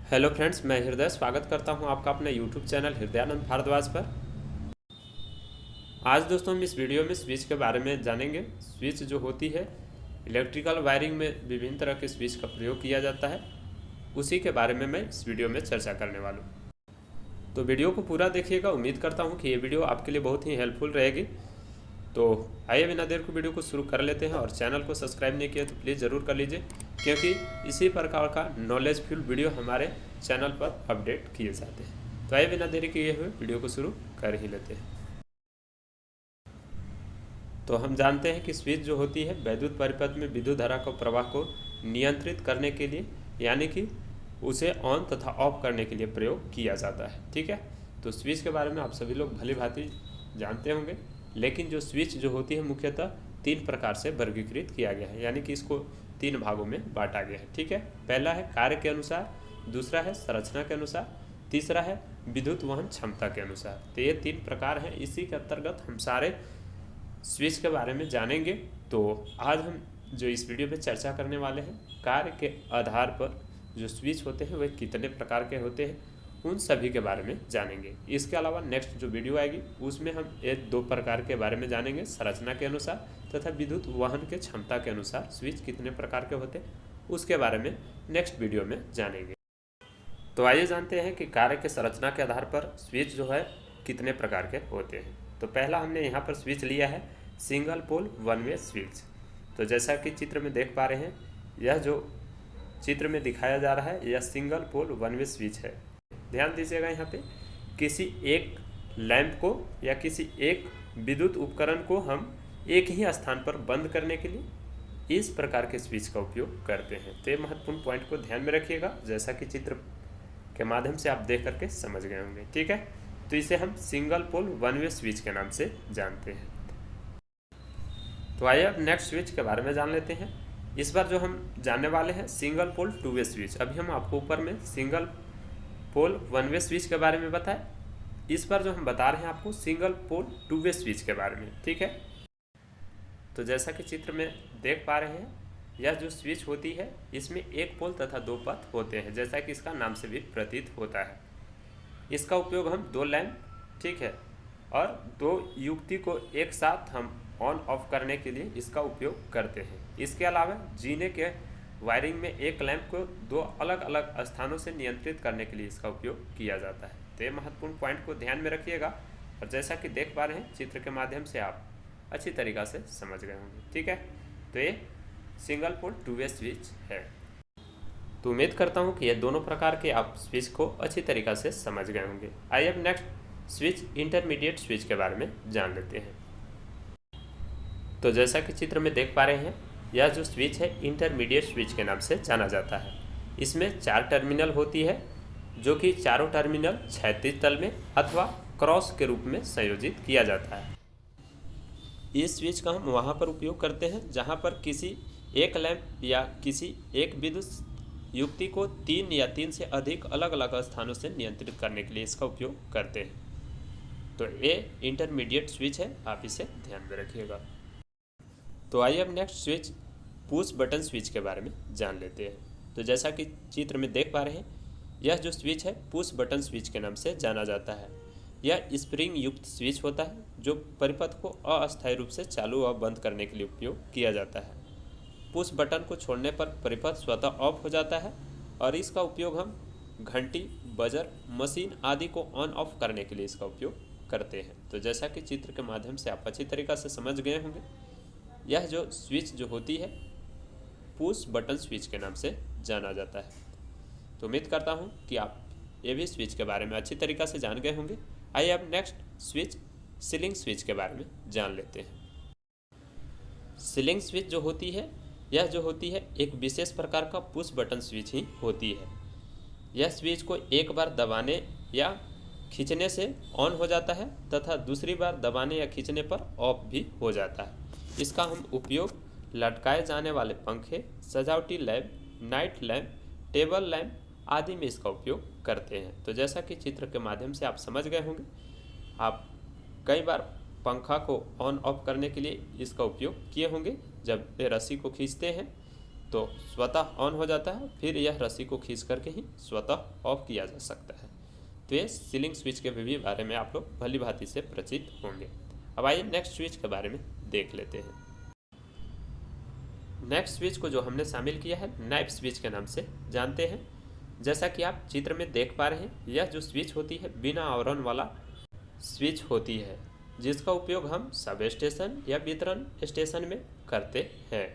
Hello friends, मैं हृदय स्वागत करता हूं आपका अपने यूट्यूब चैनल हृदयानंद भारद्वाज पर। आज दोस्तों हम इस वीडियो में स्विच के बारे में जानेंगे। स्विच जो होती है, इलेक्ट्रिकल वायरिंग में विभिन्न तरह के स्विच का प्रयोग किया जाता है, उसी के बारे में मैं इस वीडियो में चर्चा करने वाला हूँ। तो वीडियो को पूरा देखिएगा। उम्मीद करता हूँ कि ये वीडियो आपके लिए बहुत ही हेल्पफुल रहेगी। तो आइए बिना देर को वीडियो को शुरू कर लेते हैं, और चैनल को सब्सक्राइब नहीं किया तो प्लीज़ ज़रूर कर लीजिए, क्योंकि इसी प्रकार का नॉलेजफुल वीडियो हमारे चैनल पर अपडेट किए जाते हैं। तो आइए बिना देरी किए हुए वीडियो को शुरू कर ही लेते हैं। तो हम जानते हैं कि स्विच जो होती है वैद्युत परिपथ में विद्युत धारा का प्रवाह को नियंत्रित करने के लिए, यानी कि उसे ऑन तथा ऑफ करने के लिए प्रयोग किया जाता है। ठीक है, तो स्विच के बारे में आप सभी लोग भली भांति जानते होंगे, लेकिन जो स्विच जो होती है मुख्यतः 3 प्रकार से वर्गीकृत किया गया है, यानी कि इसको 3 भागों में बांटा गया है। ठीक है, पहला है कार्य के अनुसार, दूसरा है संरचना के अनुसार, तीसरा है विद्युत वहन क्षमता के अनुसार। तो ये 3 प्रकार हैं। इसी के अंतर्गत हम सारे स्विच के बारे में जानेंगे। तो आज हम जो इस वीडियो में चर्चा करने वाले हैं, कार्य के आधार पर जो स्विच होते हैं वे कितने प्रकार के होते हैं, उन सभी के बारे में जानेंगे। इसके अलावा नेक्स्ट जो वीडियो आएगी उसमें हम 1-2 प्रकार के बारे में जानेंगे, संरचना के अनुसार तथा विद्युत वहन के क्षमता के अनुसार स्विच कितने प्रकार के होते हैं, उसके बारे में नेक्स्ट वीडियो में जानेंगे। तो आइए जानते हैं कि कार्य के संरचना के आधार पर स्विच जो है कितने प्रकार के होते हैं। तो पहला हमने यहाँ पर स्विच लिया है single pole one way switch. तो जैसा कि चित्र में देख पा रहे हैं, यह जो चित्र में दिखाया जा रहा है यह single pole one way switch है। ध्यान दीजिएगा, यहाँ पे किसी एक लैंप को या किसी एक विद्युत उपकरण को हम एक ही स्थान पर बंद करने के लिए इस प्रकार के स्विच का उपयोग करते हैं। तो ये महत्वपूर्ण पॉइंट को ध्यान में रखिएगा, जैसा कि चित्र के माध्यम से आप देख करके समझ गए होंगे। ठीक है, तो इसे हम single pole one way switch के नाम से जानते हैं। तो आइए अब नेक्स्ट स्विच के बारे में जान लेते हैं। इस बार जो हम जानने वाले हैं single pole two way switch. अभी हम आपको ऊपर में single pole one way switch के बारे में बताएं, इस बार जो हम बता रहे हैं आपको single pole two way switch के बारे में। ठीक है, तो जैसा कि चित्र में देख पा रहे हैं, यह जो स्विच होती है इसमें एक पोल तथा 2 पथ होते हैं, जैसा कि इसका नाम से भी प्रतीत होता है। इसका उपयोग हम 2 लैंप, ठीक है, और 2 युक्ति को एक साथ हम ऑन ऑफ करने के लिए इसका उपयोग करते हैं। इसके अलावा जीने के वायरिंग में एक लैंप को 2 अलग अलग स्थानों से नियंत्रित करने के लिए इसका उपयोग किया जाता है। तो ये महत्वपूर्ण पॉइंट को ध्यान में रखिएगा, और जैसा कि देख पा रहे हैं चित्र के माध्यम से आप अच्छी तरीक़ा से समझ गए होंगे। ठीक है, तो ये single pole two way switch है। तो उम्मीद करता हूँ कि ये दोनों प्रकार के आप स्विच को अच्छी तरीक़ा से समझ गए होंगे। आइए अब नेक्स्ट स्विच इंटरमीडिएट स्विच के बारे में जान लेते हैं। तो जैसा कि चित्र में देख पा रहे हैं, यह जो स्विच है इंटरमीडिएट स्विच के नाम से जाना जाता है। इसमें 4 टर्मिनल होती है, जो कि चारों टर्मिनल क्षैतिज तल में अथवा क्रॉस के रूप में संयोजित किया जाता है। इस स्विच का हम वहाँ पर उपयोग करते हैं जहाँ पर किसी एक लैंप या किसी एक विद्युत युक्ति को 3 या 3 से अधिक अलग अलग स्थानों से नियंत्रित करने के लिए इसका उपयोग करते हैं। तो ये इंटरमीडिएट स्विच है, आप इसे ध्यान में रखिएगा। तो आइए अब next switch push button switch के बारे में जान लेते हैं। तो जैसा कि चित्र में देख पा रहे हैं, यह जो स्विच है पुश बटन स्विच के नाम से जाना जाता है। यह स्प्रिंग युक्त स्विच होता है जो परिपथ को अस्थायी रूप से चालू और बंद करने के लिए उपयोग किया जाता है। पुश बटन को छोड़ने पर परिपथ स्वतः ऑफ हो जाता है, और इसका उपयोग हम घंटी, बजर, मशीन आदि को ऑन ऑफ करने के लिए इसका उपयोग करते हैं। तो जैसा कि चित्र के माध्यम से आप अच्छी तरीक़ा से समझ गए होंगे, यह जो स्विच जो होती है पुश बटन स्विच के नाम से जाना जाता है। तो उम्मीद करता हूँ कि आप ये भी स्विच के बारे में अच्छी तरीक़ा से जान गए होंगे। आइए अब नेक्स्ट स्विच सीलिंग स्विच के बारे में जान लेते हैं। सीलिंग स्विच जो होती है, यह जो होती है एक विशेष प्रकार का पुश बटन स्विच ही होती है। यह स्विच को एक बार दबाने या खींचने से ऑन हो जाता है तथा दूसरी बार दबाने या खींचने पर ऑफ भी हो जाता है। इसका हम उपयोग लटकाए जाने वाले पंखे, सजावटी lamp, night lamp, table lamp आदि में इसका उपयोग करते हैं। तो जैसा कि चित्र के माध्यम से आप समझ गए होंगे, आप कई बार पंखा को ऑन ऑफ करने के लिए इसका उपयोग किए होंगे। जब ये रस्सी को खींचते हैं तो स्वतः ऑन हो जाता है, फिर यह रस्सी को खींच करके ही स्वतः ऑफ किया जा सकता है। तो ये सीलिंग स्विच के भी बारे में आप लोग भली भांति से परिचित होंगे। अब आइए नेक्स्ट स्विच के बारे में देख लेते हैं। नेक्स्ट स्विच को जो हमने शामिल किया है नाइफ स्विच के नाम से जानते हैं। जैसा कि आप चित्र में देख पा रहे हैं, यह जो स्विच होती है बिना आवरण वाला स्विच होती है, जिसका उपयोग हम सब स्टेशन या वितरण स्टेशन में करते हैं।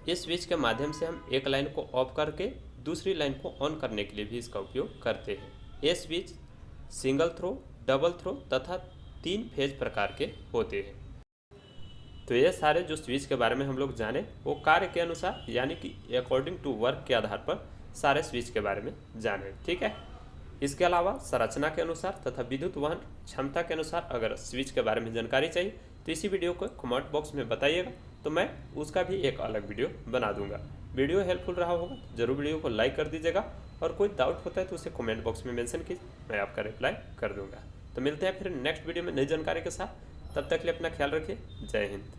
इस स्विच के माध्यम से हम एक लाइन को ऑफ करके दूसरी लाइन को ऑन करने के लिए भी इसका उपयोग करते हैं। ये switch single throw, double throw तथा 3 फेज प्रकार के होते हैं। तो ये सारे जो स्विच के बारे में हम लोग जाने वो कार्य के अनुसार यानी कि अकॉर्डिंग टू वर्क के आधार पर सारे स्विच के बारे में जाने, ठीक है। इसके अलावा संरचना के अनुसार तथा विद्युत वहन क्षमता के अनुसार अगर स्विच के बारे में जानकारी चाहिए तो इसी वीडियो को कमेंट बॉक्स में बताइएगा, तो मैं उसका भी एक अलग वीडियो बना दूंगा। वीडियो हेल्पफुल रहा होगा तो जरूर वीडियो को लाइक कर दीजिएगा, और कोई डाउट होता है तो उसे कमेंट बॉक्स में मेंशन कीजिए, मैं आपका रिप्लाई कर दूंगा। तो मिलते हैं फिर नेक्स्ट वीडियो में नई जानकारी के साथ, तब तक के लिए अपना ख्याल रखिए। जय हिंद।